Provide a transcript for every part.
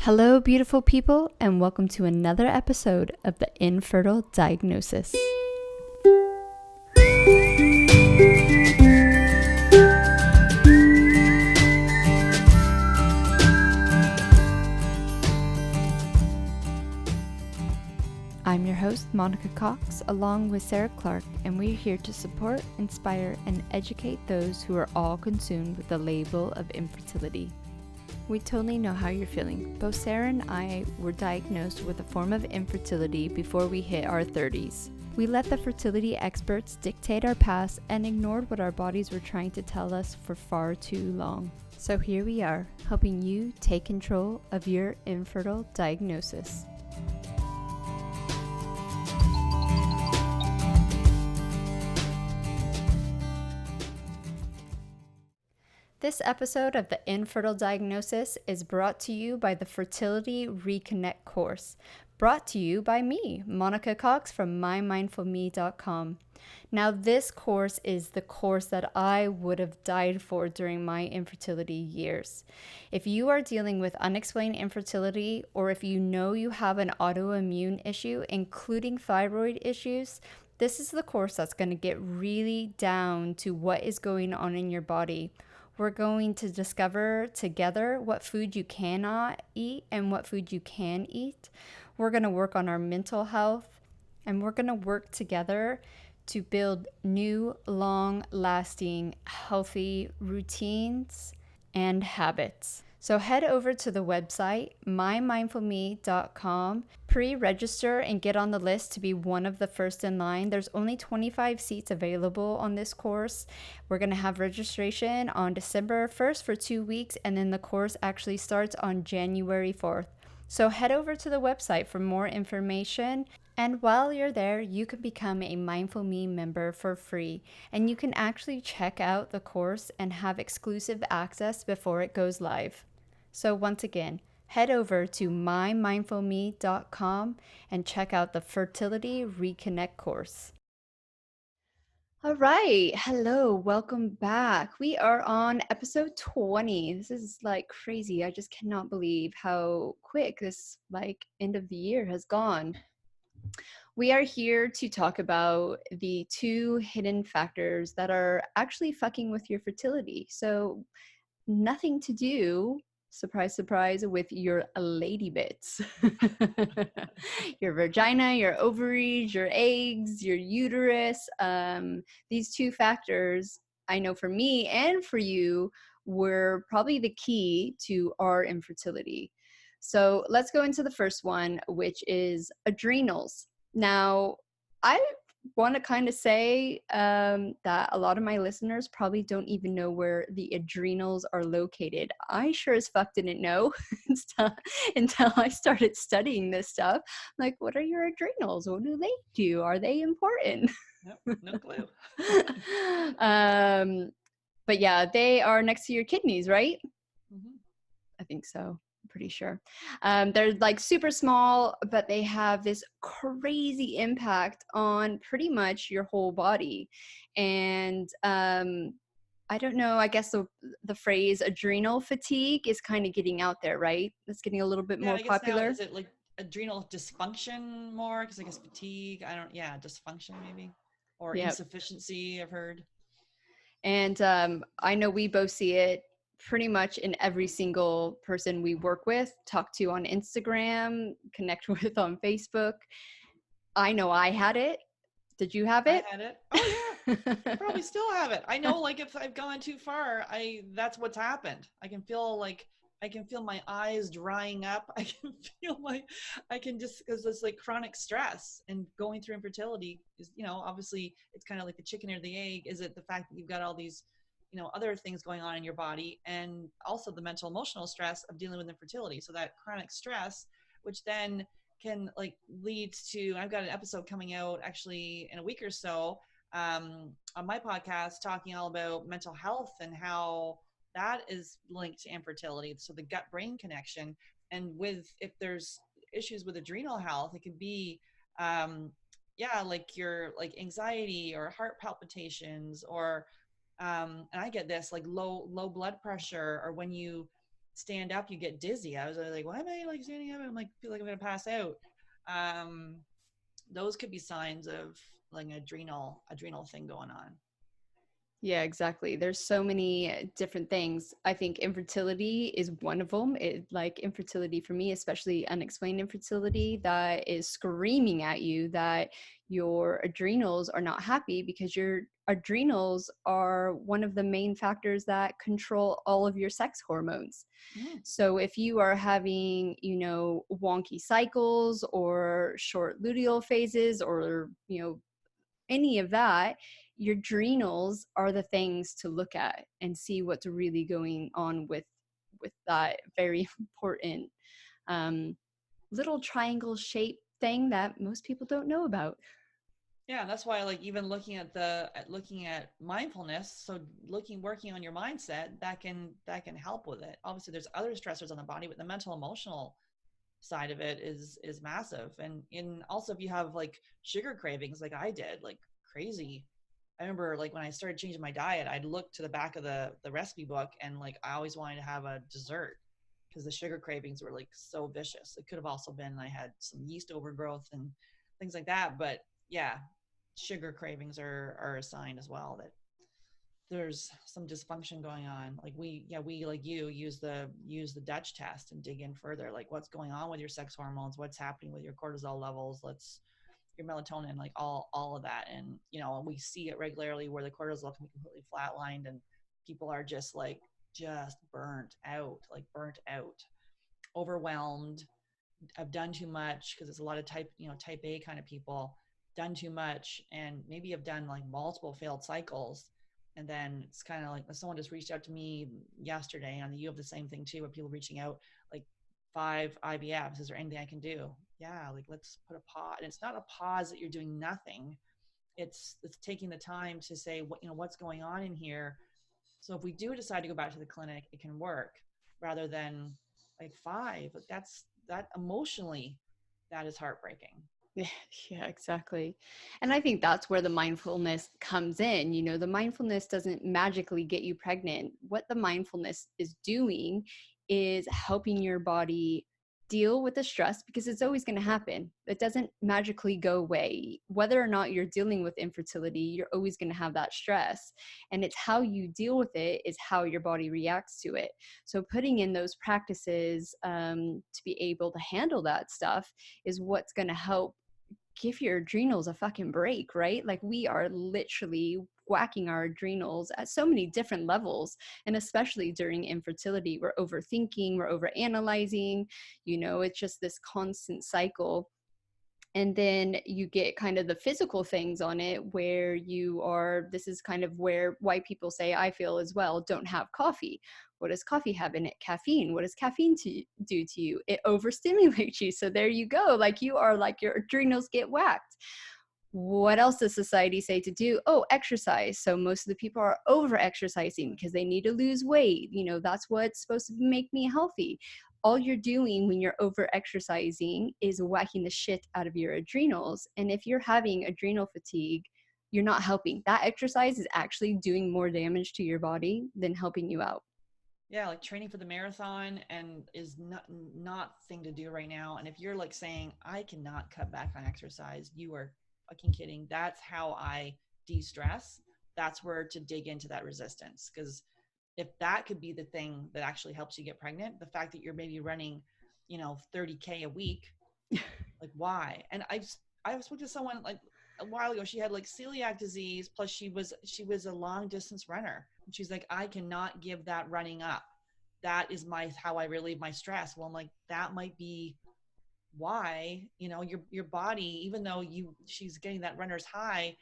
Hello, beautiful people, and welcome to another episode of the Infertile Diagnosis. I'm your host, Monica Cox, along with Sarah Clark, and we're here to support, inspire, and educate those who are all consumed with the label of infertility. We totally know how you're feeling. Both Sarah and I were diagnosed with a form of infertility before we hit our 30s. We let the fertility experts dictate our past and ignored what our bodies were trying to tell us for far too long. So here we are, helping you take control of your infertile diagnosis. This episode of the Infertile Diagnosis is brought to you by the Fertility Reconnect course, brought to you by me, Monica Cox from mymindfulme.com. Now, this course is the course that I would have died for during my infertility years. If you are dealing with unexplained infertility, or if you know you have an autoimmune issue, including thyroid issues, this is the course that's going to get really down to what is going on in your body. We're going to discover together what food you cannot eat and what food you can eat. We're going to work on our mental health, and we're going to work together to build new, long-lasting, healthy routines and habits. So head over to the website, mymindfulme.com, pre-register and get on the list to be one of the first in line. There's only 25 seats available on this course. We're going to have registration on December 1st for 2 weeks, and then the course actually starts on January 4th. So head over to the website for more information. And while you're there, you can become a Mindful Me member for free. And you can actually check out the course and have exclusive access before it goes live. So once again, head over to mymindfulme.com and check out the Fertility Reconnect course. All right. Hello. Welcome back. We are on episode 20. This is like crazy. I just cannot believe how quick this end of the year has gone. We are here to talk about the two hidden factors that are actually fucking with your fertility. So nothing to do, surprise, surprise, with your lady bits. Your vagina, your ovaries, your eggs, your uterus. These two factors, I know for me and for you, were probably the key to our infertility. So let's go into the first one, which is adrenals. Now, I want to kind of say that a lot of my listeners probably don't even know where the adrenals are located. I sure as fuck didn't know until I started studying this stuff. Like, what are your adrenals? What do they do? Are they important? Nope, no clue. But yeah, they are next to your kidneys, right? Mm-hmm. I think so. Pretty sure. They're like super small, but they have this crazy impact on pretty much your whole body. And I don't know, I guess the phrase adrenal fatigue is kind of getting out there, right? It's getting a little bit more I guess now, popular. is it like adrenal dysfunction more? Because I guess fatigue, dysfunction maybe. Or Yep. insufficiency, I've heard. And I know we both see it pretty much in every single person we work with, talk to on Instagram, connect with on Facebook. I know I had it. Did you have I it? had it. Oh yeah. I probably still have it. I know, like, if I've gone too far, that's what's happened. I can feel my eyes drying up. I can just, because it's like chronic stress, and going through infertility is, obviously it's kind of like the chicken or the egg. Is it the fact that you've got all these, other things going on in your body, and also the mental emotional stress of dealing with infertility. So that chronic stress, which then can like lead to, I've got an episode coming out actually in a week or so, on my podcast, talking all about mental health and how that is linked to infertility. So the gut brain connection, and if there's issues with adrenal health, it could be like your like anxiety or heart palpitations, or and I get this like low blood pressure, or when you stand up, you get dizzy. I was like, why am I like standing up? I'm like, feel like I'm gonna pass out. Um, those could be signs of like an adrenal thing going on. Yeah, exactly. There's so many different things. I think infertility is one of them. Like infertility for me, especially unexplained infertility, that is screaming at you that your adrenals are not happy because your adrenals are one of the main factors that control all of your sex hormones. Mm. So if you are having, wonky cycles or short luteal phases or, any of that, your adrenals are the things to look at and see what's really going on with that very important um, little triangle shaped thing that most people don't know about. Yeah, that's why like even looking at mindfulness, so working on your mindset, that can help with it. Obviously there's other stressors on the body, but the mental emotional side of it is massive. And in also if you have like sugar cravings like I did, like crazy. I remember like when I started changing my diet, I'd look to the back of the recipe book and like I always wanted to have a dessert because the sugar cravings were like so vicious. It could have also been I had some yeast overgrowth and things like that. But yeah, sugar cravings are a sign as well that there's some dysfunction going on. Like we like you use the Dutch test and dig in further, like what's going on with your sex hormones, what's happening with your cortisol levels, let's your melatonin, like all of that. And we see it regularly where the cortisol can be completely flatlined and people are just burnt out, overwhelmed. I've done too much because it's a lot of type A kind of people, done too much, and maybe have done like multiple failed cycles. And then it's kind of like someone just reached out to me yesterday, and you have the same thing too, where people reaching out like 5 IVFs. Is there anything I can do? Yeah, like let's put a pause. And it's not a pause that you're doing nothing. It's taking the time to say what's going on in here. So if we do decide to go back to the clinic, it can work rather than like five. That emotionally, that is heartbreaking. Yeah, yeah, exactly. And I think that's where the mindfulness comes in. The mindfulness doesn't magically get you pregnant. What the mindfulness is doing is helping your body deal with the stress because it's always going to happen. It doesn't magically go away. Whether or not you're dealing with infertility, you're always going to have that stress. And it's how you deal with it is how your body reacts to it. So putting in those practices to be able to handle that stuff is what's going to help give your adrenals a fucking break, right? Like we are literally whacking our adrenals at so many different levels. And especially during infertility, we're overthinking, we're overanalyzing, it's just this constant cycle. And then you get kind of the physical things on it where this is kind of where white people say, I feel as well, don't have coffee. What does coffee have in it? Caffeine. What does caffeine do to you? It overstimulates you. So there you go. Like your adrenals get whacked. What else does society say to do? Oh, exercise. So most of the people are over exercising because they need to lose weight. That's what's supposed to make me healthy. All you're doing when you're over exercising is whacking the shit out of your adrenals. And if you're having adrenal fatigue, you're not helping. That exercise is actually doing more damage to your body than helping you out. Yeah, like training for the marathon and is not thing to do right now. And if you're like saying I cannot cut back on exercise, you are fucking kidding. That's how I de-stress. That's where to dig into that resistance, because if that could be the thing that actually helps you get pregnant, the fact that you're maybe running 30K a week, like why? And I spoke to someone like a while ago. She had like celiac disease, plus she was a long distance runner. And she's like, I cannot give that running up. That is how I relieve my stress. Well, I'm like, that might be why, your body, even though she's getting that runner's high,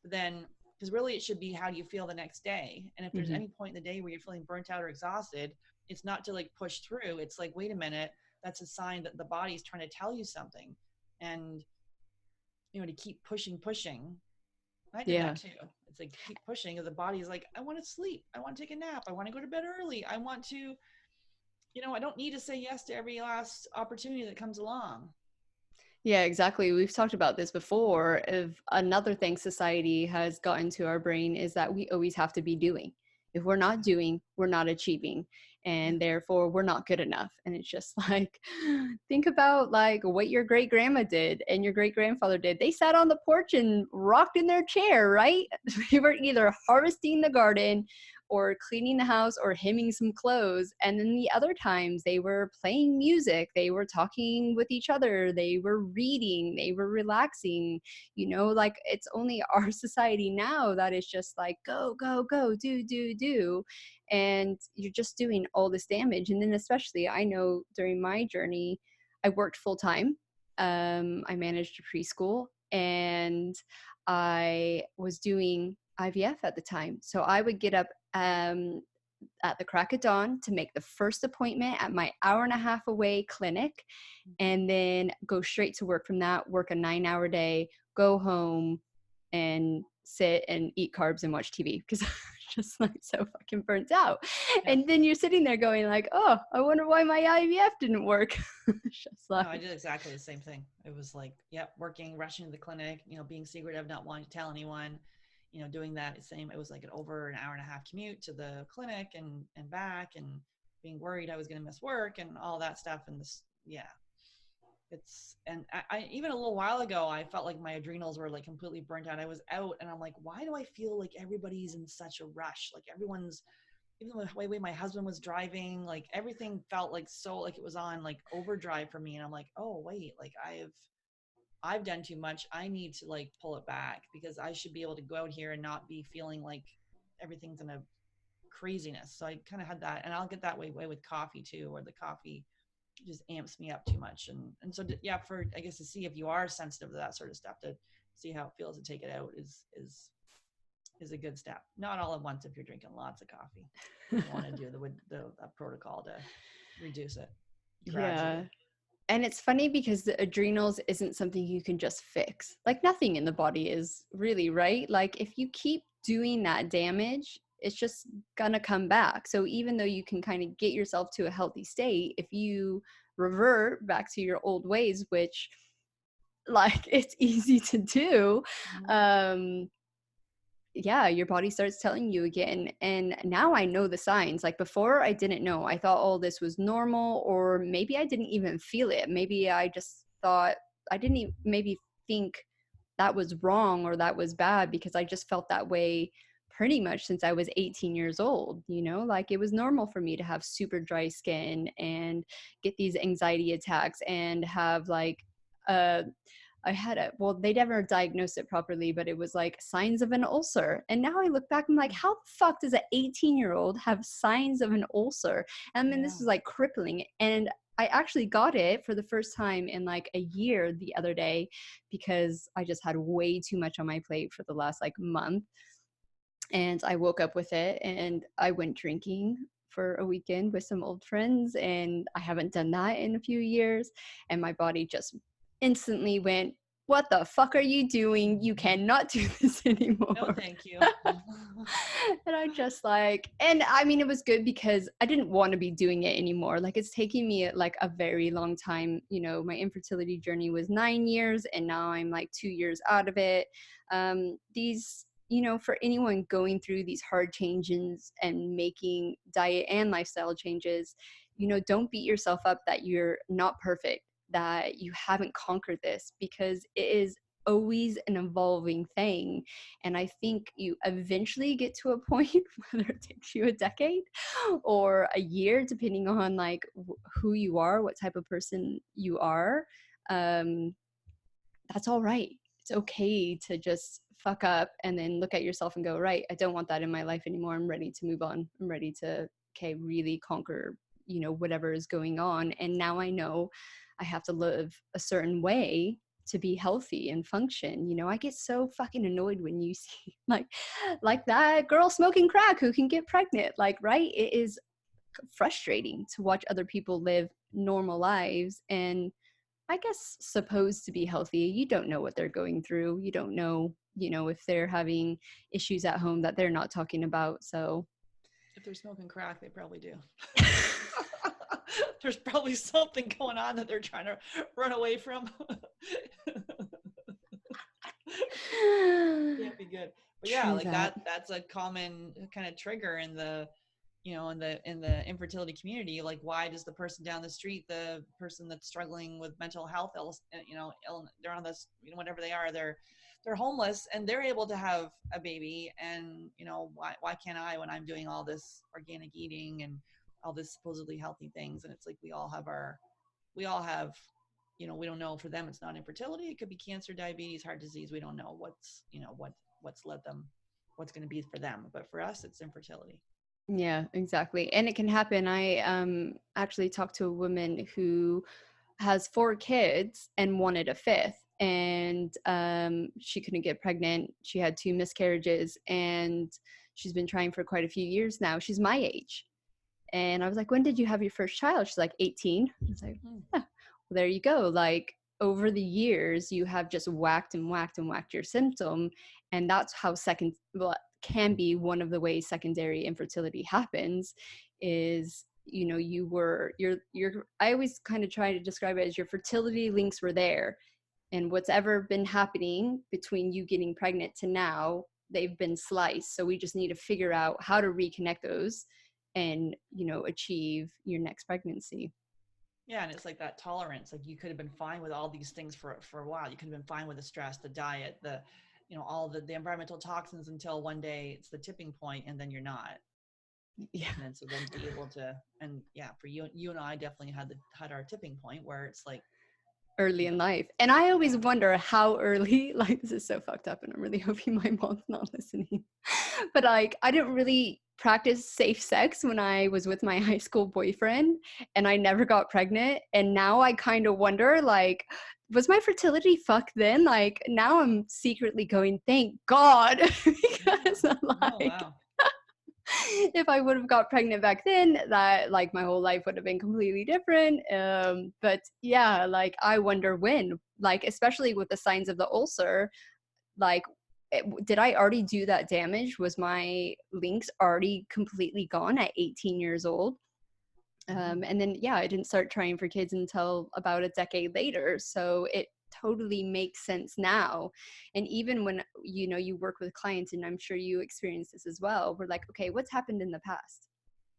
then because really it should be how do you feel the next day. And if there's Mm-hmm. any point in the day where you're feeling burnt out or exhausted, it's not to like push through. It's like, wait a minute, that's a sign that the body's trying to tell you something. And to keep pushing. I did that Yeah. too. It's like keep pushing, and the body is like, I want to sleep, I want to take a nap, I want to go to bed early, I want to, I don't need to say yes to every last opportunity that comes along. Yeah, exactly. We've talked about this before. Of another thing society has got into our brain is that we always have to be doing. If we're not doing, we're not achieving, and therefore we're not good enough. And it's just like, think about like what your great grandma did and your great grandfather did. They sat on the porch and rocked in their chair, right? They were either harvesting the garden or cleaning the house or hemming some clothes. And then the other times they were playing music, they were talking with each other, they were reading, they were relaxing. Like, it's only our society now that is just like, go, go, go, do. And you're just doing all this damage. And then, especially, I know during my journey, I worked full time. I managed a preschool, and I was doing IVF at the time. So I would get up at the crack of dawn to make the first appointment at my hour-and-a-half away clinic, and then go straight to work from that, work a 9-hour day, go home and sit and eat carbs and watch TV because I was just like so fucking burnt out. Yeah. And then you're sitting there going like, oh, I wonder why my IVF didn't work. Just like, No, I did exactly the same thing. It was like, yep, working, rushing to the clinic, being secretive, not wanting to tell anyone, doing that same. It was like an over an hour-and-a-half commute to the clinic and back, and being worried I was going to miss work and all that stuff. And this, yeah, and I even a little while ago, I felt like my adrenals were like completely burnt out. I was out, and I'm like, why do I feel like everybody's in such a rush? Like everyone's, even the way my husband was driving, like everything felt like so like it was on like overdrive for me. And I'm like, oh wait, like I've done too much. I need to like pull it back, because I should be able to go out here and not be feeling like everything's in a craziness. So I kind of had that, and I'll get that way with coffee too, where the coffee just amps me up too much. And so yeah, for, I guess, to see if you are sensitive to that sort of stuff, to see how it feels to take it out is a good step. Not all at once if you're drinking lots of coffee. You want to do the protocol to reduce it gradually. yeah. And it's funny because the adrenals isn't something you can just fix. Like, nothing in the body is really, right? Like, if you keep doing that damage, it's just gonna come back. So even though you can kind of get yourself to a healthy state, if you revert back to your old ways, which, like, it's easy to do, yeah, your body starts telling you again. And now I know the signs. Like, before, I didn't know. I thought all this was normal, or maybe I didn't even feel it. Maybe I just thought, I didn't even maybe think that was wrong or that was bad, because I just felt that way pretty much since I was 18 years old. Like, it was normal for me to have super dry skin and get these anxiety attacks and have like I had it. Well, they never diagnosed it properly, but it was like signs of an ulcer. And now I look back, I'm like, how the fuck does an 18-year-old have signs of an ulcer? And I mean, this is like crippling. And I actually got it for the first time in like a year the other day, because I just had way too much on my plate for the last like month. And I woke up with it, and I went drinking for a weekend with some old friends, and I haven't done that in a few years. And my body just instantly went, what the fuck are you doing? You cannot do this anymore. No, thank you. And I just like, and I mean, it was good because I didn't want to be doing it anymore. Like, it's taking me like a very long time. My infertility journey was 9 years, and now I'm like 2 years out of it. These, for anyone going through these hard changes and making diet and lifestyle changes, don't beat yourself up that you're not perfect, that you haven't conquered this, because it is always an evolving thing. And I think you eventually get to a point, whether it takes you a decade or a year, depending on like who you are, what type of person you are. That's all right. It's okay to just fuck up and then look at yourself and go, right, I don't want that in my life anymore. I'm ready to move on. I'm ready to, okay, really conquer, whatever is going on. And now I know I have to live a certain way to be healthy and function. I get so fucking annoyed when you see like that girl smoking crack who can get pregnant. Like, right? It is frustrating to watch other people live normal lives and, I guess, supposed to be healthy. You don't know what they're going through. You don't know, if they're having issues at home that they're not talking about. So if they're smoking crack, they probably do. There's probably something going on that they're trying to run away from. Can't be good. But yeah, True like that. that's a common kind of trigger in the, in the infertility community. Like, why does the person down the street, the person that's struggling with mental health they're on this, whatever they are, they're homeless and they're able to have a baby, and why can't I, when I'm doing all this organic eating and all this supposedly healthy things? And it's like we all have, we don't know. For them it's not infertility, it could be cancer, diabetes, heart disease. We don't know what's led them, what's going to be for them, but for us it's infertility. Yeah, exactly. And it can happen. I actually talked to a woman who has 4 kids and wanted a fifth, and she couldn't get pregnant. She had 2 miscarriages, and she's been trying for quite a few years now. She's my age. And I was like, when did you have your first child? She's like, 18. I was like, Hmm. well, there you go. Like, over the years, you have just whacked and whacked and whacked your symptom. And that's how well, can be one of the ways secondary infertility happens is, I always kind of try to describe it as your fertility links were there. And what's ever been happening between you getting pregnant to now, they've been sliced. So we just need to figure out how to reconnect those and, achieve your next pregnancy. Yeah, and it's like that tolerance. Like, you could have been fine with all these things for a while. You could have been fine with the stress, the diet, the all the environmental toxins, until one day it's the tipping point, and then you're not. Yeah. And then so then to be able to, and yeah, for you and I definitely had our tipping point where it's like, Early you in know, life. And I always yeah. wonder how early, like, this is so fucked up, and I'm really hoping my mom's not listening. But like, I didn't really practice safe sex when I was with my high school boyfriend, and I never got pregnant. And now I kind of wonder, like, was my fertility fucked then? Like, now I'm secretly going, thank God, Yeah. because I'm Oh like, wow. if I would have got pregnant back then, that like my whole life would have been completely different. But yeah, like I wonder when, like especially with the signs of the ulcer, like did I already do that damage? Was my links already completely gone at 18 years old? Hmm. And then yeah, I didn't start trying for kids until about a decade later, so it totally makes sense now. And even when you work with clients, and I'm sure you experience this as well, we're like, okay, what's happened in the past?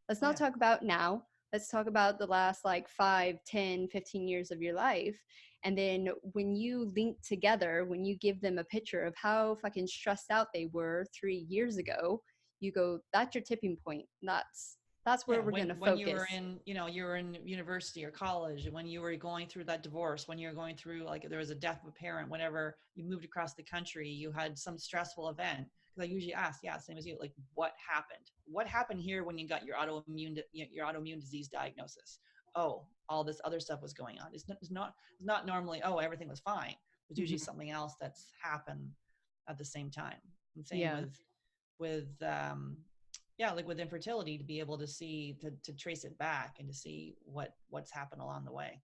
Let's not Yeah. talk about now. Let's talk about the last like 5, 10, 15 years of your life. And then when you link together, when you give them a picture of how fucking stressed out they were 3 years ago, you go, that's your tipping point. That's where Yeah, we're going to when you were focus. in, you were in university or college, when you were going through that divorce, when you're going through, like, there was a death of a parent, whenever you moved across the country, you had some stressful event. Because I usually ask, yeah, same as you, like, what happened? What happened here when you got your autoimmune disease diagnosis? Oh, all this other stuff was going on. It's not normally, oh, everything was fine. There's usually Mhm. something else that's happened at the same time. And same Yeah. with yeah, like with infertility, to be able to see, to trace it back and to see what's happened along the way.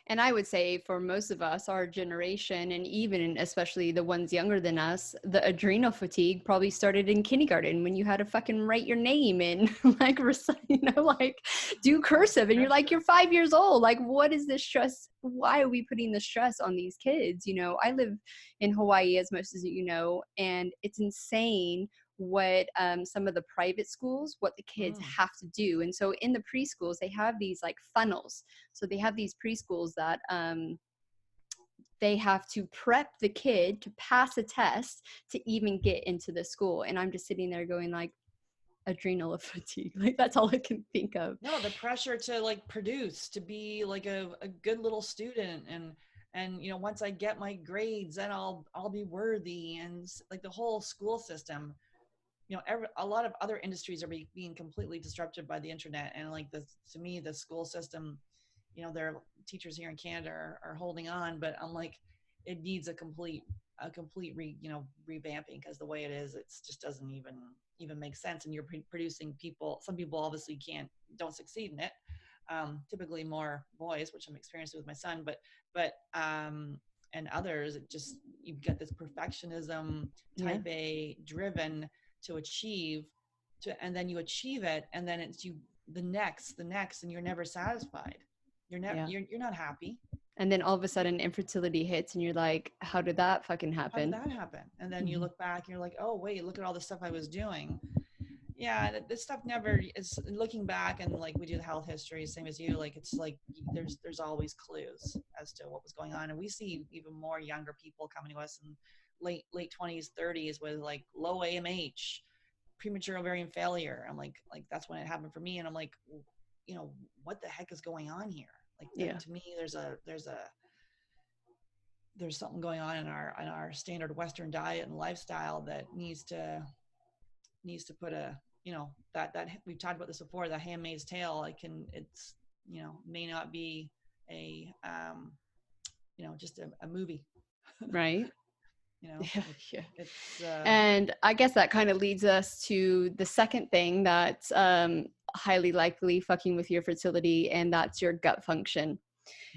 And I would say for most of us, our generation, and even especially the ones younger than us, the adrenal fatigue probably started in kindergarten when you had to fucking write your name and like, like do All this cursive. And you're like, pressure. you're 5 years old. Like, what is this stress? Why are we putting the stress on these kids? I live in Hawaii, as most as you know, and it's insane what some of the private schools, what the kids Mm. have to do. And so in the preschools, they have these like funnels, so they have these preschools that they have to prep the kid to pass a test to even get into the school. And I'm just sitting there going like, adrenal fatigue. Like that's all I can think of. No, the pressure to like produce, to be like a good little student, and once I get my grades, then I'll be worthy, and like the whole school system. A lot of other industries are being completely disrupted by the internet, and like to me, the school system, their teachers here in Canada are holding on, but I'm like, it needs a complete revamping, because the way it is, it just doesn't even make sense. And you're producing people. Some people obviously don't succeed in it. Typically more boys, which I'm experiencing with my son, but and others, it just, you get this perfectionism, Yeah. type A driven to achieve, and then you achieve it, and then it's you the next, and you're never satisfied. You're never Yeah. you're not happy. And then all of a sudden infertility hits and you're like, how did that fucking How did happen? that happen? And then you Mhm. look back and you're like, oh wait, look at all the stuff I was doing. Yeah, this stuff never is. Looking back, and like we do the health history, same as you, like it's like there's always clues as to what was going on, and we see even more younger people coming to us in late 20s 30s with like low AMH, premature ovarian failure. I'm like that's when it happened for me, and I'm like, you know, what the heck is going on here? Like Yeah. to me there's something going on in our standard Western diet and lifestyle that needs to put a, you know, that we've talked about this before, the handmaid's tale. It's, you know, may not be a you know, just a movie. Right. You know, Yeah. Yeah. it's And I guess that kind of leads us to the second thing that's highly likely fucking with your fertility, and that's your gut function.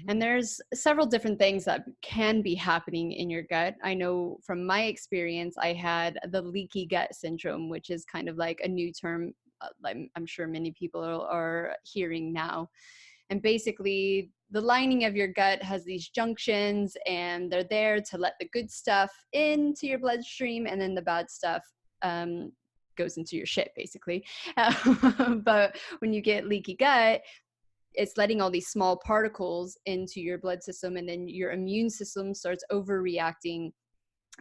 And there's several different things that can be happening in your gut. I know from my experience, I had the leaky gut syndrome, which is kind of like a new term I'm sure many people are hearing now. And basically, the lining of your gut has these junctions, and they're there to let the good stuff into your bloodstream, and then the bad stuff um, goes into your shit, basically. But when you get leaky gut, it's letting all these small particles into your blood system, and then your immune system starts overreacting,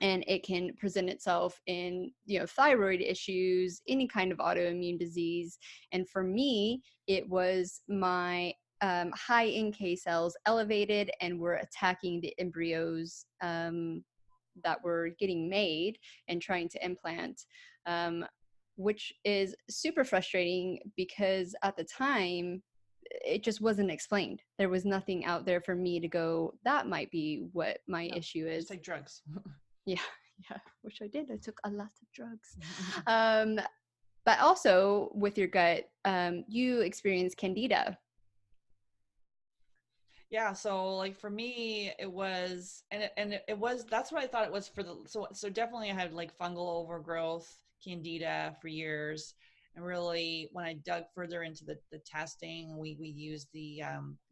and it can present itself in, you know, thyroid issues, any kind of autoimmune disease. And for me, it was my high NK cells elevated and were attacking the embryos that were getting made and trying to implant, um, which is super frustrating because at the time it just wasn't explained. There was nothing out there for me to go, that might be what my no, issue just is. take drugs. Yeah, yeah, which I did. I took a lot of drugs. Um, but also with your gut, you experience candida. Yeah, so like for me it was, and it was, that's what I thought it was for the, so definitely I had like fungal overgrowth, candida for years. And really when I dug further into the testing, we used we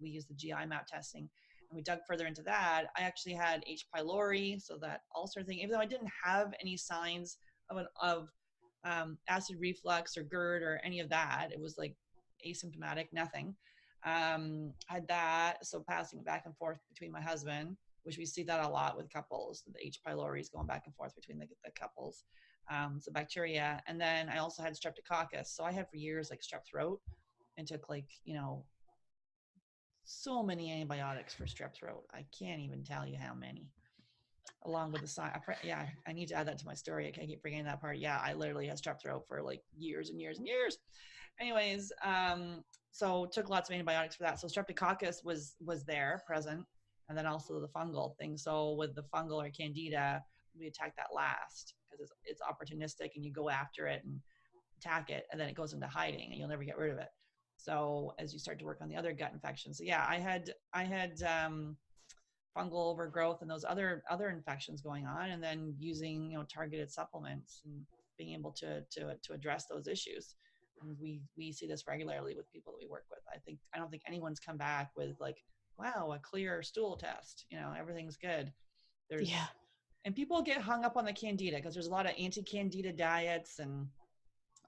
used the GI map testing, and we dug further into that, I actually had H pylori, so that ulcer thing, even though I didn't have any signs of acid reflux or GERD or any of that. It was like asymptomatic, nothing. Had that, so passing back and forth between my husband, which we see that a lot with couples, the H pylori is going back and forth between the couples. So bacteria. And then I also had streptococcus. So I had for years like strep throat, and took like, you know, so many antibiotics for strep throat. I can't even tell you how many. Along with the sign, yeah, I need to add that to my story. I can't keep forgetting that part. Yeah, I literally had strep throat for like years and years and years. Anyways, so took lots of antibiotics for that. So streptococcus was there present, and then also the fungal thing. So with the fungal or candida, we attack that last because it's opportunistic, and you go after it and attack it, and then it goes into hiding, and you'll never get rid of it. So as you start to work on the other gut infections, so yeah, I had fungal overgrowth and those other infections going on, and then using, you know, targeted supplements and being able to address those issues. And we see this regularly with people that we work with. I don't think anyone's come back with like, wow, a clear stool test, you know, everything's good. Yeah. There's, and people get hung up on the candida because there's a lot of anti-candida diets and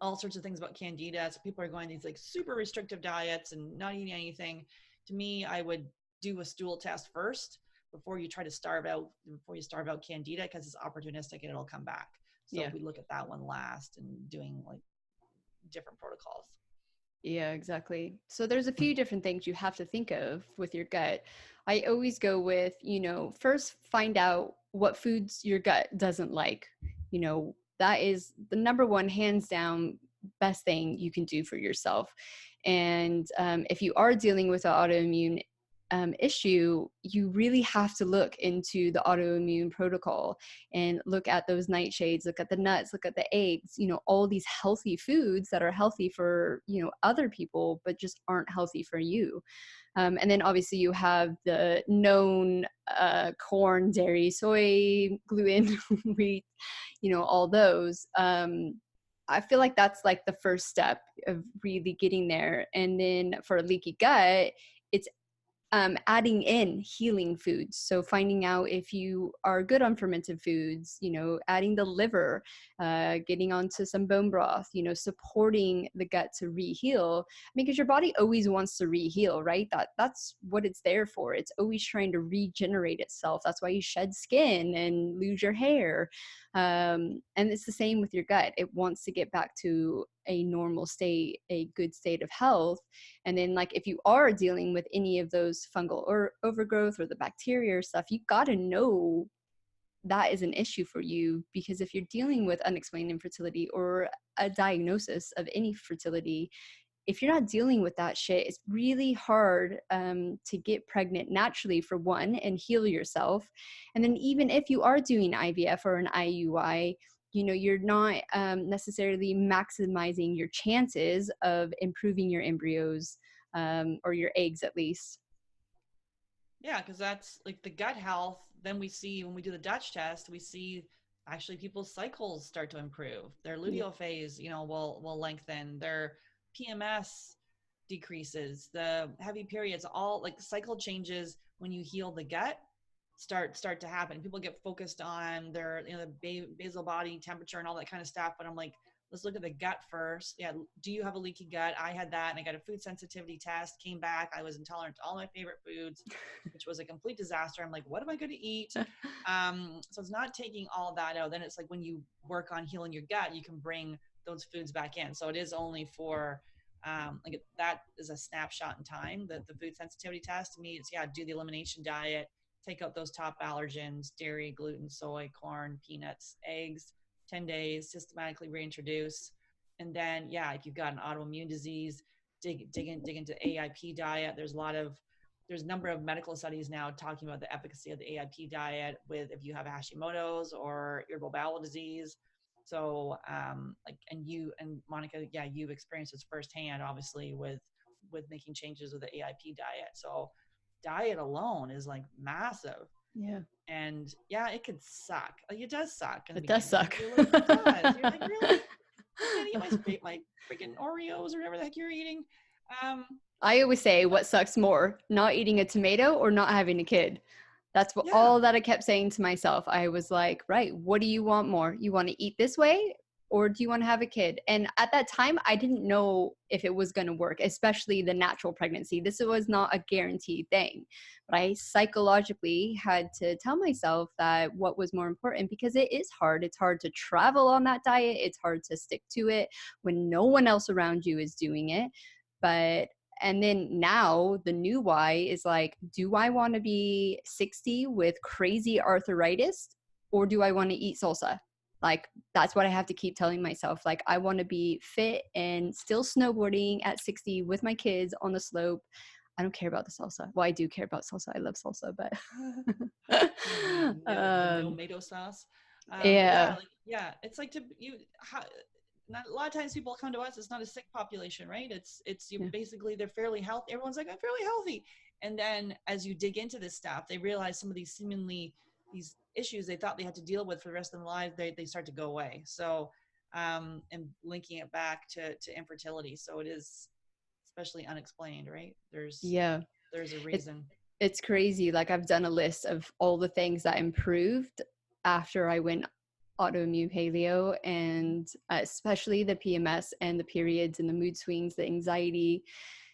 all sorts of things about candida. So people are going these like super restrictive diets and not eating anything. To me, I would do a stool test first before you try to before you starve out candida, because it's opportunistic and it'll come back. So Yeah. we look at that one last and doing like different protocols. Yeah, exactly. So there's a few different things you have to think of with your gut. I always go with, you know, first find out what foods your gut doesn't like. You know, that is the number one, hands down, best thing you can do for yourself. And if you are dealing with an autoimmune issue, you really have to look into the autoimmune protocol and look at those nightshades, look at the nuts, look at the eggs, you know, all these healthy foods that are healthy for, you know, other people, but just aren't healthy for you. And then obviously you have the known corn, dairy, soy, gluten, wheat, you know, all those. I feel like that's like the first step of really getting there. And then for a leaky gut, it's adding in healing foods. So finding out if you are good on fermented foods, adding the liver, getting onto some bone broth, supporting the gut to reheal. Because your body always wants to reheal, right? That's what it's there for. It's always trying to regenerate itself. That's why you shed skin and lose your hair. And it's the same with your gut. It wants to get back to a normal state, a good state of health. And then, like, if you are dealing with any of those fungal or overgrowth or the bacteria or stuff, you got to know that is an issue for you. Because if you're dealing with unexplained infertility or a diagnosis of any fertility, if you're not dealing with that shit, it's really hard to get pregnant naturally, for one, and heal yourself. And then even if you are doing IVF or an IUI, you're not necessarily maximizing your chances of improving your embryos, or your eggs at least. Yeah, because that's like the gut health. Then we see when we do the Dutch test, we see actually people's cycles start to improve. Their Yeah. luteal phase, will lengthen. Their PMS decreases. The heavy periods, all like cycle changes when you heal the gut start to happen. People get focused on their the basal body temperature and all that kind of stuff, but I'm like, let's look at the gut first. Yeah, do you have a leaky gut? I had that, and I got a food sensitivity test, came back, I was intolerant to all my favorite foods, which was a complete disaster. I'm like, what am I going to eat? So it's not taking all of that out. Then it's like when you work on healing your gut, you can bring those foods back in. So it is only for like that is a snapshot in time. The food sensitivity test to me, it's do the elimination diet, take out those top allergens: dairy, gluten, soy, corn, peanuts, eggs. 10 days, systematically reintroduce. And then, if you've got an autoimmune disease, dig into AIP diet. There's a number of medical studies now talking about the efficacy of the AIP diet with if you have Hashimoto's or irritable bowel disease. So, and you and Monica, you've experienced this firsthand, obviously, with making changes with the AIP diet. So, diet alone is like massive. Yeah. And it could suck. Like, it does suck in the It does beginning. suck. It does. You're like, really? I can't eat my freaking Oreos or whatever the heck you're eating. Um, I always say, but what sucks more, not eating a tomato or not having a kid? That's what yeah, all that I kept saying to myself. I was like, right, what do you want more? You want to eat this way, or do you want to have a kid? And at that time, I didn't know if it was going to work, especially the natural pregnancy. This was not a guaranteed thing. But I psychologically had to tell myself that what was more important, because it is hard. It's hard to travel on that diet. It's hard to stick to it when no one else around you is doing it. But and then now the new why is like, do I want to be 60 with crazy arthritis, or do I want to eat salsa? Like, that's what I have to keep telling myself. Like, I want to be fit and still snowboarding at 60 with my kids on the slope. I don't care about the salsa. Well, I do care about salsa. I love salsa, but the tomato sauce. yeah, It's like not, a lot of times people come to us, it's not a sick population, right? It's you yeah, basically, they're fairly healthy. Everyone's like, I'm fairly healthy. And then as you dig into this stuff, they realize some of these seemingly these issues they thought they had to deal with for the rest of their lives, they start to go away. So and linking it back to infertility. So it is especially unexplained, right? yeah. There's a It, reason. it's crazy. Like, I've done a list of all the things that improved after I went autoimmune paleo, and especially the PMS and the periods and the mood swings, the anxiety.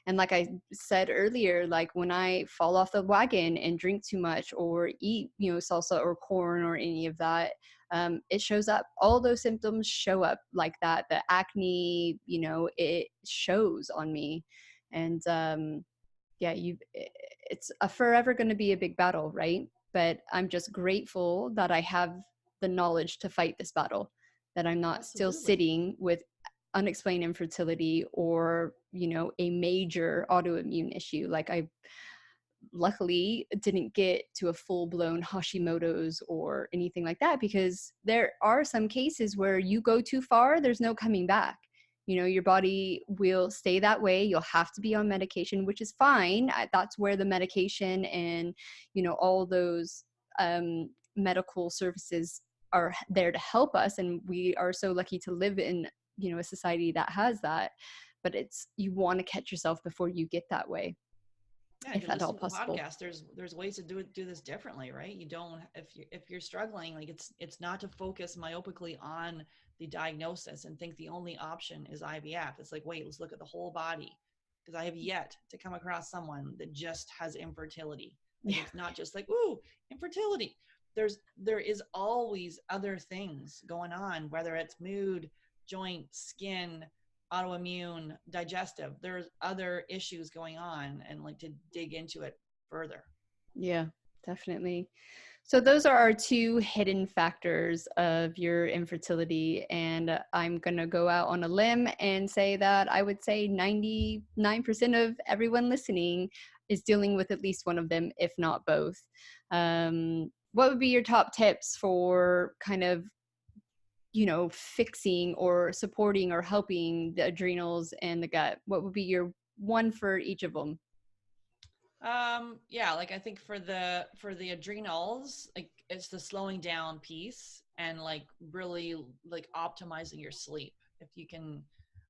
And like I said earlier, like, when I fall off the wagon and drink too much or eat, salsa or corn or any of that, it shows up. All those symptoms show up like that. The acne, it shows on me. And yeah, it's a forever going to be a big battle, right? But I'm just grateful that I have the knowledge to fight this battle, that I'm not still Absolutely. sitting with unexplained infertility or, a major autoimmune issue. Like, I luckily didn't get to a full-blown Hashimoto's or anything like that, because there are some cases where you go too far, there's no coming back. Your body will stay that way. You'll have to be on medication, which is fine. That's where the medication and all those medical services are there to help us, and we are so lucky to live in a society that has that. But it's, you want to catch yourself before you get that way. Yeah, if if you're at all listening to the possible. podcast, there's ways to do this differently, right? You don't, if you're struggling, like it's not to focus myopically on the diagnosis and think the only option is IVF. It's like, wait, let's look at the whole body, because I have yet to come across someone that just has infertility. Like Yeah. it's not just like, ooh, infertility. There is always other things going on, whether it's mood, joint, skin, autoimmune, digestive. There's other issues going on, and like to dig into it further. Yeah, definitely. So those are our two hidden factors of your infertility. And I'm going to go out on a limb and say that I would say 99% of everyone listening is dealing with at least one of them, if not both. What would be your top tips for kind of, fixing or supporting or helping the adrenals and the gut? What would be your one for each of them? Yeah, like I think for the adrenals, like it's the slowing down piece and like really like optimizing your sleep. If you can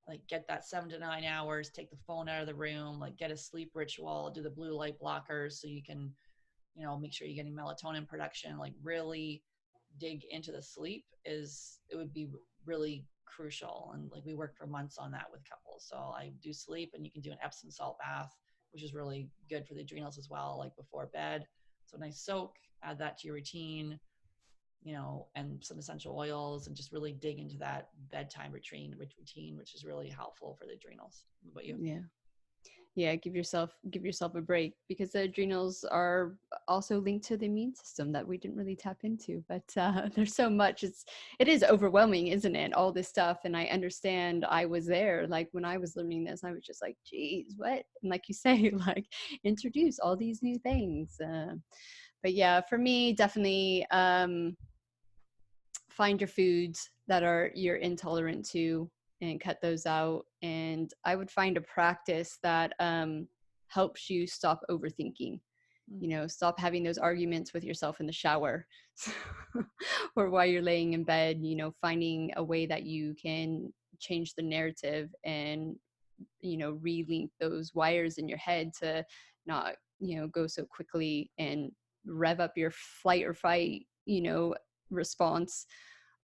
like get that 7 to 9 hours, take the phone out of the room, like get a sleep ritual, do the blue light blockers so you can, make sure you're getting melatonin production, like really dig into the sleep, it would be really crucial. And like we worked for months on that with couples. So I do sleep, and you can do an Epsom salt bath, which is really good for the adrenals as well, like before bed. So nice soak, add that to your routine, and some essential oils, and just really dig into that bedtime routine, which is really helpful for the adrenals. What about you? Yeah. Yeah, give yourself a break, because the adrenals are also linked to the immune system that we didn't really tap into. But there's so much. It is overwhelming, isn't it? All this stuff. And I understand, I was there. Like when I was learning this, I was just like, geez, what? And like you say, like introduce all these new things. But yeah, for me, definitely find your foods that you're intolerant to and cut those out. And I would find a practice that helps you stop overthinking. Stop having those arguments with yourself in the shower or while you're laying in bed. Finding a way that you can change the narrative and relink those wires in your head to not go so quickly and rev up your flight or fight response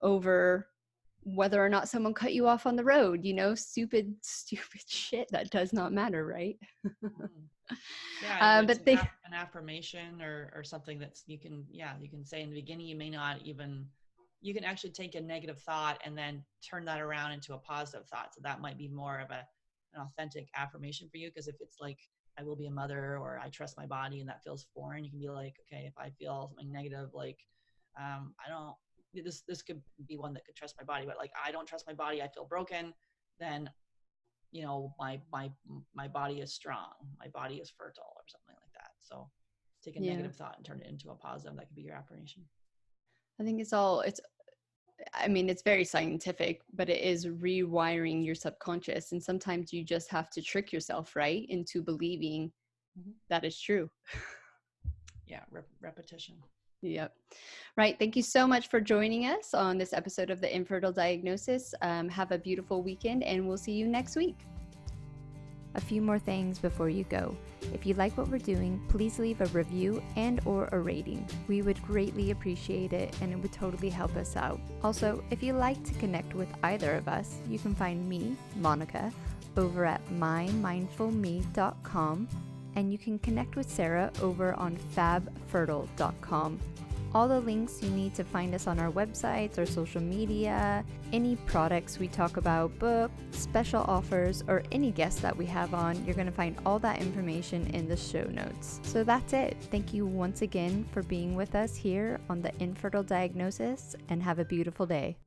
over whether or not someone cut you off on the road. Stupid shit that does not matter, right? Mm. Yeah, and like But they an affirmation or something that's you can say in the beginning. You may not even, you can actually take a negative thought and then turn that around into a positive thought. So that might be more of an authentic affirmation for you. Because if it's like, I will be a mother, or I trust my body, and that feels foreign, you can be like, okay, if I feel something negative, like, I don't, this could be one that could trust my body, but like, I don't trust my body, I feel broken, then my body is strong, my body is fertile, or something like that. So take a yeah, negative thought and turn it into a positive. That could be your affirmation. I think it's very scientific, but it is rewiring your subconscious. And sometimes you just have to trick yourself, right, into believing Mm-hmm. that is true. Yeah, repetition. Yep. Right. Thank you so much for joining us on this episode of the Infertile Diagnosis. Have a beautiful weekend, and we'll see you next week. A few more things before you go. If you like what we're doing, please leave a review and or a rating. We would greatly appreciate it, and it would totally help us out. Also, if you like to connect with either of us, you can find me, Monica, over at mymindfulme.com, and you can connect with Sarah over on fabfertile.com. All the links you need to find us on our websites, our social media, any products we talk about, book, special offers, or any guests that we have on, you're going to find all that information in the show notes. So that's it. Thank you once again for being with us here on the Infertile Diagnosis, and have a beautiful day.